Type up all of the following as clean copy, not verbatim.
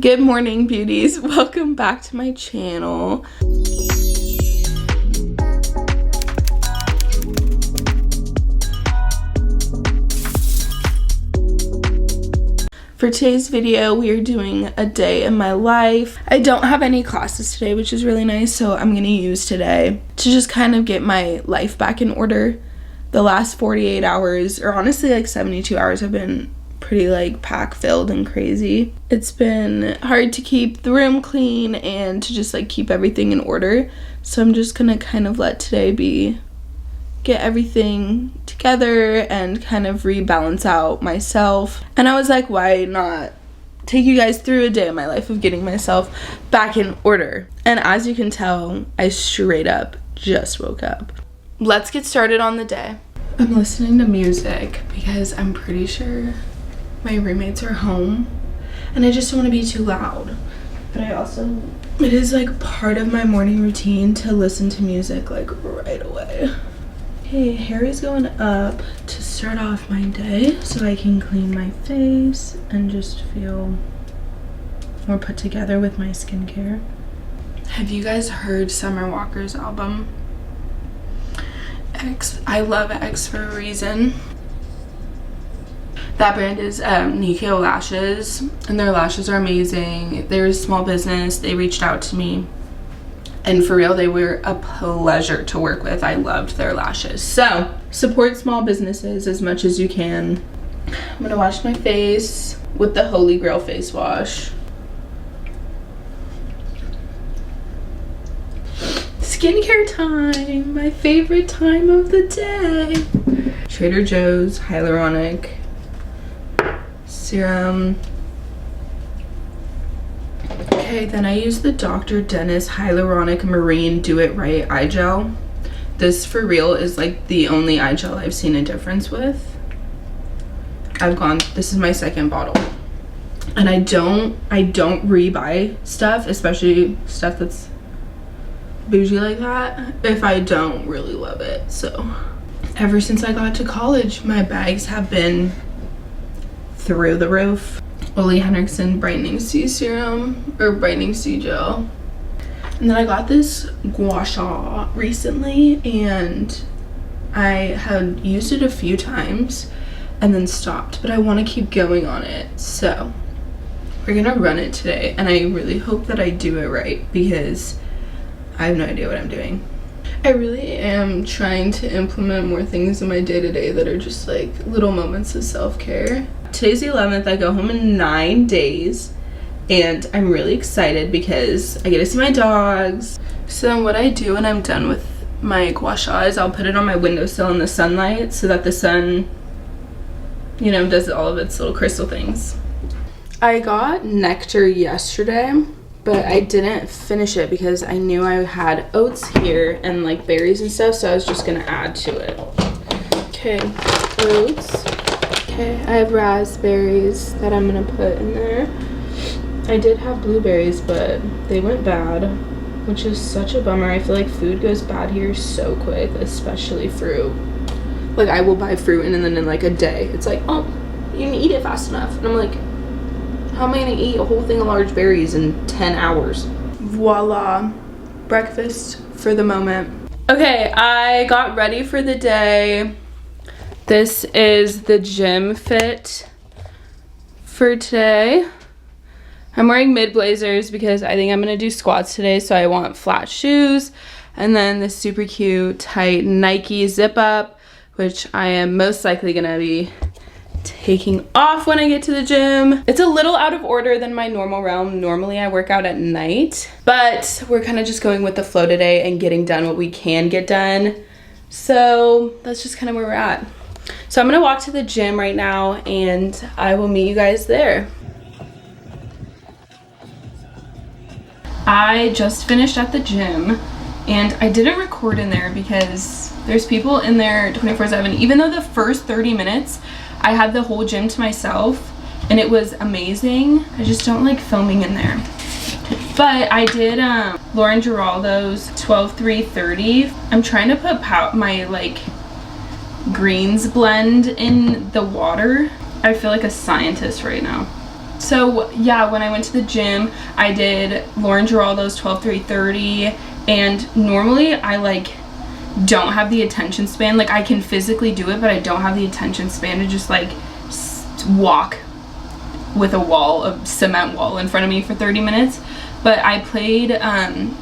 Good morning, beauties. Welcome back to my channel. For today's video, we are doing a day in my life. I don't have any classes today, which is really nice, so I'm gonna use today to just kind of get my life back in order. The last 48 hours, or honestly like 72 hours, have been pretty like pack filled and crazy. It's been hard to keep the room clean and to just like keep everything in order. So I'm just gonna kind of let today be, get everything together and kind of rebalance out myself. And I was like, why not take you guys through a day of my life of getting myself back in order? And as you can tell, I straight up just woke up. Let's get started on the day. I'm listening to music because I'm pretty sure my roommates are home and I just don't want to be too loud. But I also, it is like part of my morning routine to listen to music like right away. Okay, hair is going up to start off my day so I can clean my face and just feel more put together with my skincare. Have you guys heard Summer Walker's album? I love X for a reason. That brand is Nikko Lashes, and their lashes are amazing. They're a small business. They reached out to me, and for real, they were a pleasure to work with. I loved their lashes. So support small businesses as much as you can. I'm gonna wash my face with the Holy Grail face wash. Skincare time, my favorite time of the day. Trader Joe's hyaluronic serum. Okay, then I use the Dr. Dennis Hyaluronic Marine Do It Right eye gel. This for real is like the only eye gel I've seen a difference with. This is my second bottle. And I don't rebuy stuff, especially stuff that's bougie like that, if I don't really love it. So ever since I got to college, my bags have been through the roof. Ole Henriksen Brightening C Serum, or Brightening C Gel. And then I got this gua sha recently, and I had used it a few times and then stopped, but I want to keep going on it. So we're gonna run it today, and I really hope that I do it right because I have no idea what I'm doing. I really am trying to implement more things in my day-to-day that are just like little moments of self-care. Today's the 11th. I go home in 9 days and I'm really excited because I get to see my dogs. So then what I do when I'm done with my gua sha is I'll put it on my windowsill in the sunlight so that the sun, you know, does all of its little crystal things. I got nectar yesterday, but I didn't finish it because I knew I had oats here and like berries and stuff, so I was just gonna add to it. Okay, oats. Okay, I have raspberries that I'm gonna put in there. I did have blueberries, but they went bad, which is such a bummer. I feel like food goes bad here so quick, especially fruit. Like I will buy fruit and then in like a day, it's like, oh, you didn't eat it fast enough. And I'm like, how am I gonna eat a whole thing of large berries in 10 hours? Voila, breakfast for the moment. Okay, I got ready for the day. This is the gym fit for today. I'm wearing mid blazers because I think I'm gonna do squats today, so I want flat shoes. And then this super cute tight Nike zip up, which I am most likely gonna be taking off when I get to the gym. It's a little out of order than my normal realm. Normally I work out at night, but we're kind of just going with the flow today and getting done what we can get done. So that's just kind of where we're at. So I'm gonna walk to the gym right now and I will meet you guys there. I just finished at the gym and I didn't record in there because there's people in there 24/7. Even though the first 30 minutes I had the whole gym to myself and it was amazing, I just don't like filming in there. But I did Lauren Giraldo's 12-3-30. I'm trying to put my like greens blend in the water. I feel like a scientist right now. So yeah, when I went to the gym, I did Lauren Geraldo's 12-3-30, and normally I like don't have the attention span. Like I can physically do it, but I don't have the attention span to just like walk with a cement wall in front of me for 30 minutes. But I played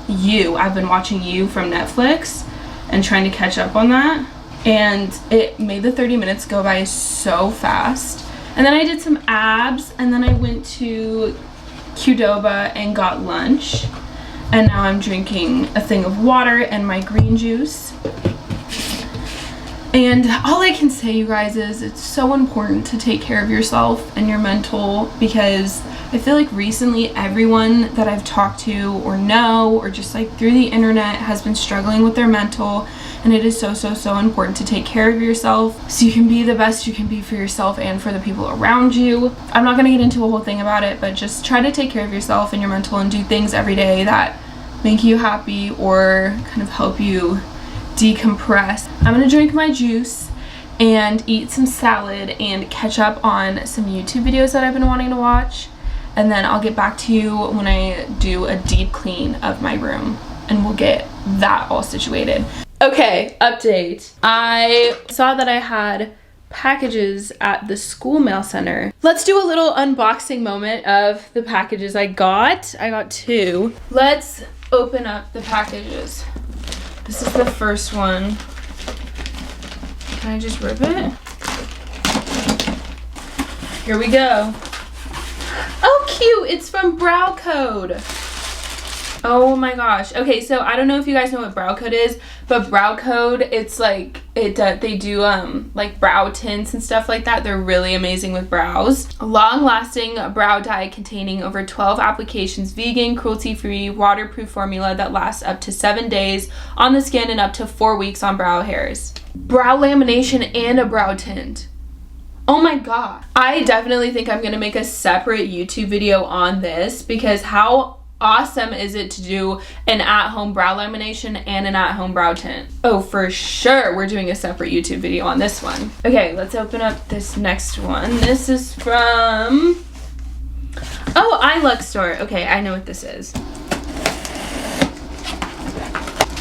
You. I've been watching You from Netflix and trying to catch up on that, and it made the 30 minutes go by so fast. And then I did some abs, and then I went to Qdoba and got lunch, and now I'm drinking a thing of water and my green juice. And all I can say, you guys, is it's so important to take care of yourself and your mental, because I feel like recently everyone that I've talked to or know, or just like through the internet, has been struggling with their mental, and it is so important to take care of yourself so you can be the best you can be for yourself and for the people around you. I'm not gonna get into a whole thing about it, but just try to take care of yourself and your mental and do things every day that make you happy or kind of help you decompress. I'm gonna drink my juice and eat some salad and catch up on some YouTube videos that I've been wanting to watch, and then I'll get back to you when I do a deep clean of my room and we'll get that all situated. Okay, update. I saw that I had packages at the school mail center. Let's do a little unboxing moment of the packages I got. I got 2. Let's open up the packages. This is the first one. Can I just rip it? Here we go. Oh, cute! It's from Brow Code. Oh my gosh. Okay, so I don't know if you guys know what Brow Code is, but Brow Code, it's like they do like brow tints and stuff like that. They're really amazing with brows. A long-lasting brow dye containing over 12 applications, vegan, cruelty-free, waterproof formula that lasts up to 7 days on the skin and up to 4 weeks on brow hairs. Brow lamination and a brow tint. Oh my god. I definitely think I'm gonna make a separate YouTube video on this, because how awesome is it to do an at-home brow lamination and an at-home brow tint? Oh, for sure we're doing a separate YouTube video on this one. Okay, let's open up this next one. This is from iLux Store. Okay, I know what this is.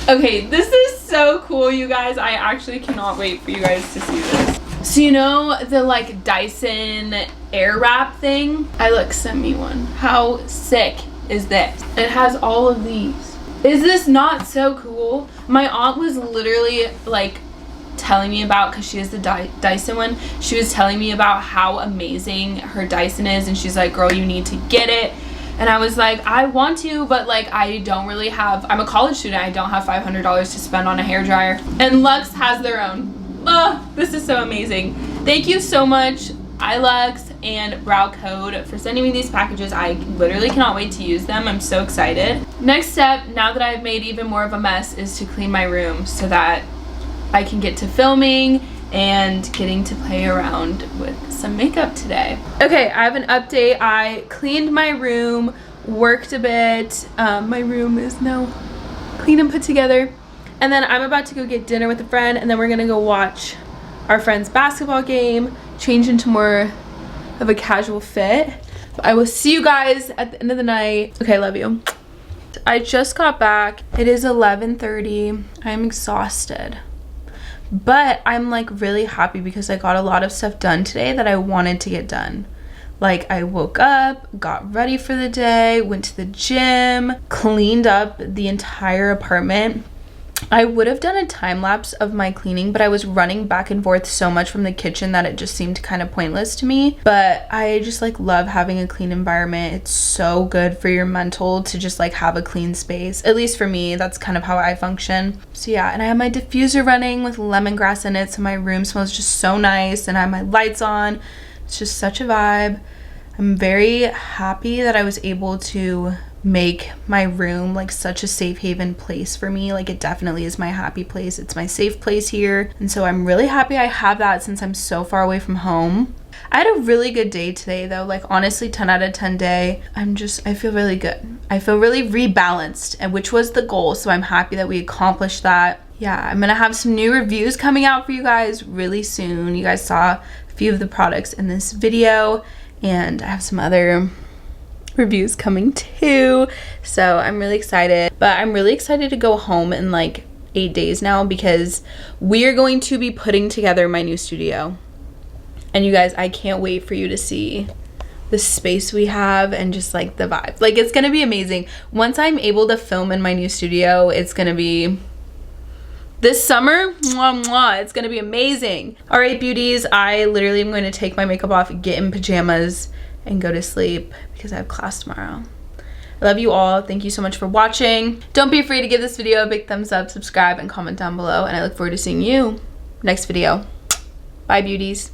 Okay, this is so cool, you guys. I actually cannot wait for you guys to see this. So you know the like Dyson air wrap thing? iLux sent me one. How sick is this? It has all of these. Is this not so cool? My aunt was literally like telling me about, because she has the Dyson one, she was telling me about how amazing her Dyson is, and she's like, girl, you need to get it. And I was like, I want to, but like I don't really have, I'm a college student, I don't have $500 to spend on a hairdryer. And Lux has their own. Oh, this is so amazing. Thank you so much, iLux and Brow Code, for sending me these packages. I literally cannot wait to use them. I'm so excited. Next step, now that I've made even more of a mess, is to clean my room so that I can get to filming and getting to play around with some makeup today. Okay, I have an update. I cleaned my room, worked a bit. My room is now clean and put together. And then I'm about to go get dinner with a friend, and then we're gonna go watch our friend's basketball game, change into more of a casual fit. But I will see you guys at the end of the night. Okay, love you. I just got back. It is 11:30. I'm exhausted, but I'm like really happy because I got a lot of stuff done today that I wanted to get done. Like I woke up, got ready for the day, went to the gym, cleaned up the entire apartment. I would have done a time lapse of my cleaning, but I was running back and forth so much from the kitchen that it just seemed kind of pointless to me. But I just like love having a clean environment. It's so good for your mental to just like have a clean space. At least for me, that's kind of how I function. So yeah, and I have my diffuser running with lemongrass in it, so my room smells just so nice, and I have my lights on. It's just such a vibe. I'm very happy that I was able to make my room like such a safe haven place for me. Like it definitely is my happy place. It's my safe place here, and so I'm really happy I have that since I'm so far away from home. I had a really good day today though, like honestly 10 out of 10 day. I feel really good. I feel really rebalanced, and which was the goal, so I'm happy that we accomplished that. Yeah, I'm gonna have some new reviews coming out for you guys really soon. You guys saw a few of the products in this video, and I have some other reviews coming too, so I'm really excited. But I'm really excited to go home in like 8 days now, because we're going to be putting together my new studio. And you guys, I can't wait for you to see the space we have and just like the vibe. Like, it's gonna be amazing. Once I'm able to film in my new studio, it's gonna be this summer, mwah, mwah, it's gonna be amazing. All right, beauties, I literally am going to take my makeup off, get in pajamas, and go to sleep because I have class tomorrow. I love you all. Thank you so much for watching. Don't be afraid to give this video a big thumbs up, subscribe, and comment down below. And I look forward to seeing you next video. Bye, beauties.